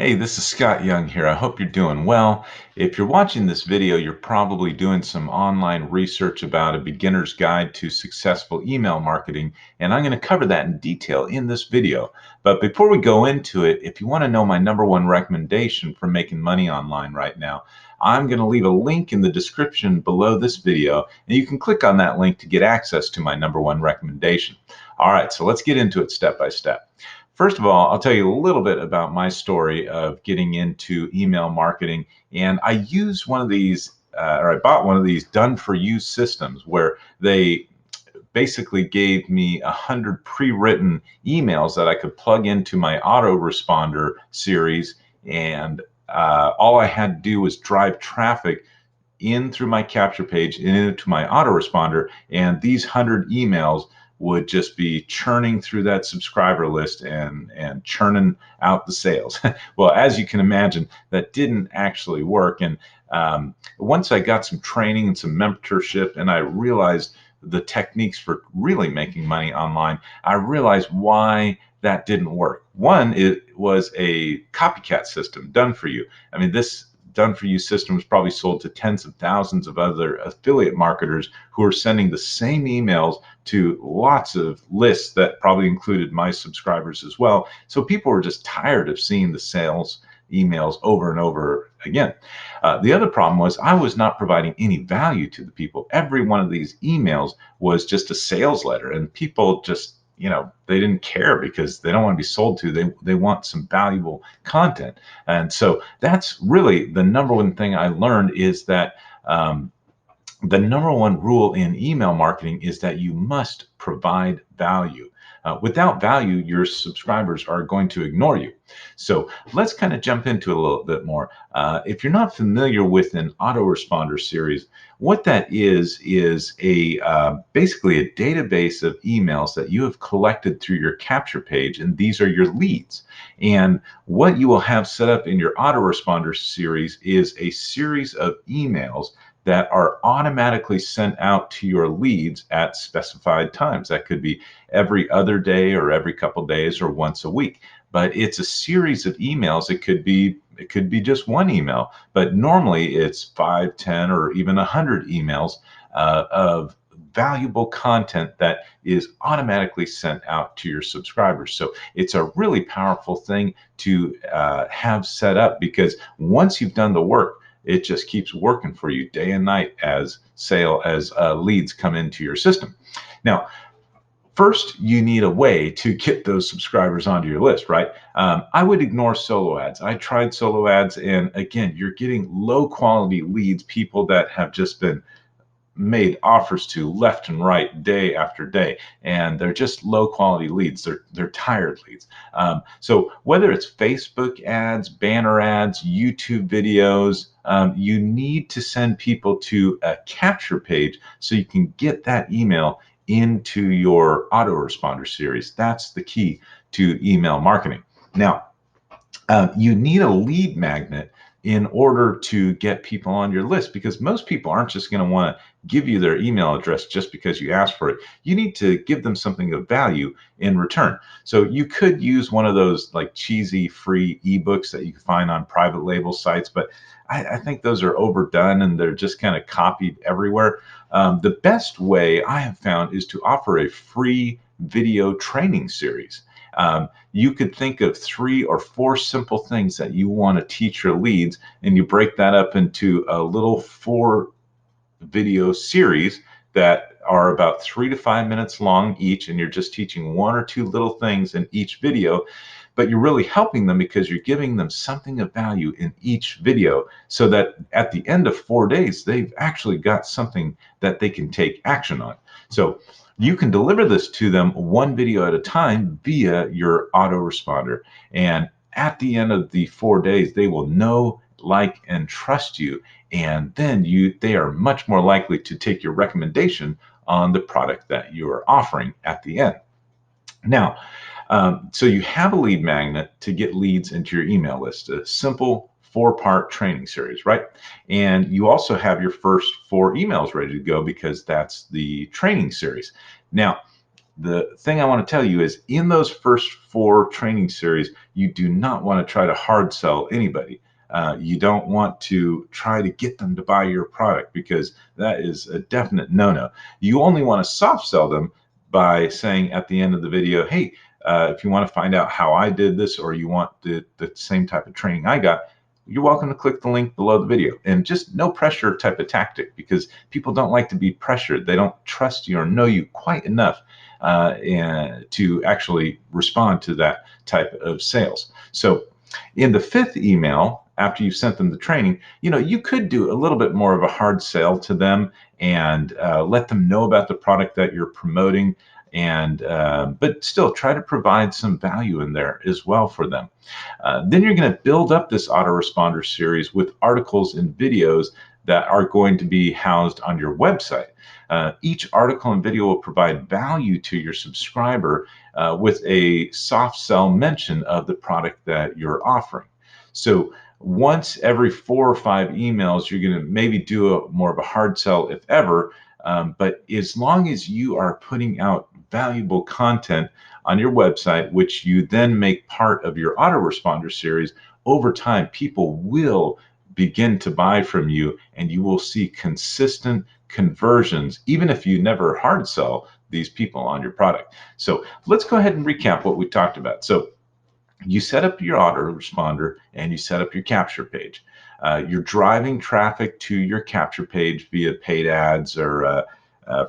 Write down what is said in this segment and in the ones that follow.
Hey, this is Scott Young here. I hope you're doing well. If you're watching this video, you're probably doing some online research about a beginner's guide to successful email marketing, and I'm going to cover that in detail in this video. But before we go into it, if you want to know my number one recommendation for making money online right now, I'm going to leave a link in the description below this video, and you can click on that link to get access to my number one recommendation. All right, so let's get into it step by step. First of all, I'll tell you a little bit about my story of getting into email marketing. And I used one of these, or I bought one of these done for you systems where they basically gave me 100 pre-written emails that I could plug into my autoresponder series. And all I had to do was drive traffic in through my capture page and into my autoresponder, and these 100 emails would just be churning through that subscriber list and churning out the sales. Well, as you can imagine, that didn't actually work. And once I got some training and some mentorship, and I realized the techniques for really making money online, I realized why that didn't work. One, it was a copycat system done for you. I mean, this done for you system was probably sold to tens of thousands of other affiliate marketers who are sending the same emails to lots of lists that probably included my subscribers as well. So people were just tired of seeing the sales emails over and over again. The other problem was I was not providing any value to the people. Every one of these emails was just a sales letter, and people just, they didn't care because they don't want to be sold to. They want some valuable content. And so that's really the number one thing I learned, is that the number one rule in email marketing is that you must provide value. Without value, your subscribers are going to ignore you. So let's kind of jump into it a little bit more. If you're not familiar with an autoresponder series, what that is a basically a database of emails that you have collected through your capture page, and these are your leads. And what you will have set up in your autoresponder series is a series of emails that are automatically sent out to your leads at specified times. That could be every other day or every couple days or once a week. But it's a series of emails. It could be just one email, but normally it's 5, 10, or even 100 emails of valuable content that is automatically sent out to your subscribers. So it's a really powerful thing to have set up, because once you've done the work, it just keeps working for you day and night as leads come into your system. Now, first, you need a way to get those subscribers onto your list, right? I would ignore solo ads. I tried solo ads, and again, you're getting low quality leads, people that have just been made offers to left and right day after day, and they're just low quality leads. They're tired leads. So whether it's Facebook ads, banner ads, YouTube videos, you need to send people to a capture page so you can get that email into your autoresponder series. That's the key to email marketing. Now, you need a lead magnet in order to get people on your list, because most people aren't just going to want to give you their email address just because you asked for it. You need to give them something of value in return. So you could use one of those like cheesy free ebooks that you can find on private label sites, but I think those are overdone and they're just kind of copied everywhere. The best way I have found is to offer a free video training series. You could think of 3 or 4 simple things that you want to teach your leads, and you break that up into a little 4 video series that are about 3 to 5 minutes long each, and you're just teaching 1 or 2 little things in each video, but you're really helping them because you're giving them something of value in each video, so that at the end of 4 days, they've actually got something that they can take action on. So you can deliver this to them 1 video at a time via your autoresponder. And at the end of the 4 days, they will know, like, and trust you. And then they are much more likely to take your recommendation on the product that you are offering at the end. Now, so you have a lead magnet to get leads into your email list, a simple 4-part training series, right? And you also have your first 4 emails ready to go, because that's the training series. Now, The thing I want to tell you is in those first 4 training series, you do not want to try to hard sell anybody. You don't want to try to get them to buy your product, because that is a definite no-no. You only want to soft sell them by saying at the end of the video, hey, if you want to find out how I did this, or you want the same type of training I got, you're welcome to click the link below the video. And just no pressure type of tactic, because people don't like to be pressured. They don't trust you or know you quite enough and to actually respond to that type of sales. So in the 5th email, after you've sent them the training, you could do a little bit more of a hard sell to them and let them know about the product that you're promoting, and but still try to provide some value in there as well for them. Then you're going to build up this autoresponder series with articles and videos that are going to be housed on your website. Each article and video will provide value to your subscriber with a soft sell mention of the product that you're offering. So once every 4 or 5 emails, you're going to maybe do more of a hard sell, if ever. But as long as you are putting out valuable content on your website, which you then make part of your autoresponder series, over time, people will begin to buy from you, and you will see consistent conversions, even if you never hard sell these people on your product. So let's go ahead and recap what we talked about. So you set up your autoresponder and you set up your capture page. You're driving traffic to your capture page via paid ads or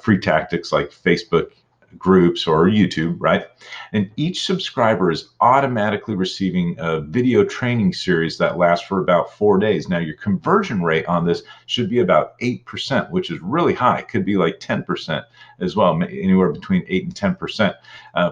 free tactics like Facebook groups or YouTube, right? And each subscriber is automatically receiving a video training series that lasts for about 4 days. Now, your conversion rate on this should be about 8%, which is really high. It could be like 10% as well, anywhere between 8 and 10%.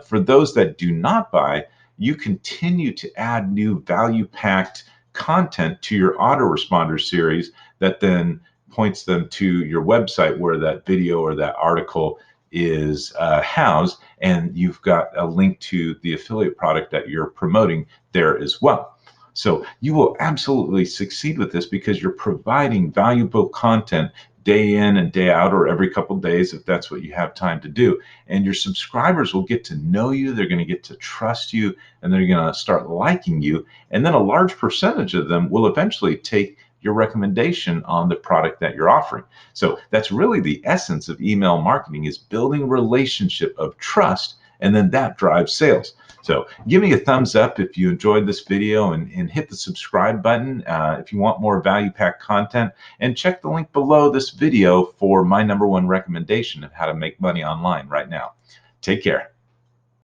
For those that do not buy, you continue to add new value-packed content to your autoresponder series that then points them to your website where that video or that article is housed, and you've got a link to the affiliate product that you're promoting there as well. So you will absolutely succeed with this because you're providing valuable content day in and day out, or every couple of days if that's what you have time to do. And your subscribers will get to know you, they're going to get to trust you, and they're going to start liking you. And then a large percentage of them will eventually take your recommendation on the product that you're offering. So that's really the essence of email marketing, is building a relationship of trust, and then that drives sales. So give me a thumbs up if you enjoyed this video, and hit the subscribe button if you want more value-packed content, and check the link below this video for my #1 recommendation of how to make money online right now. Take care.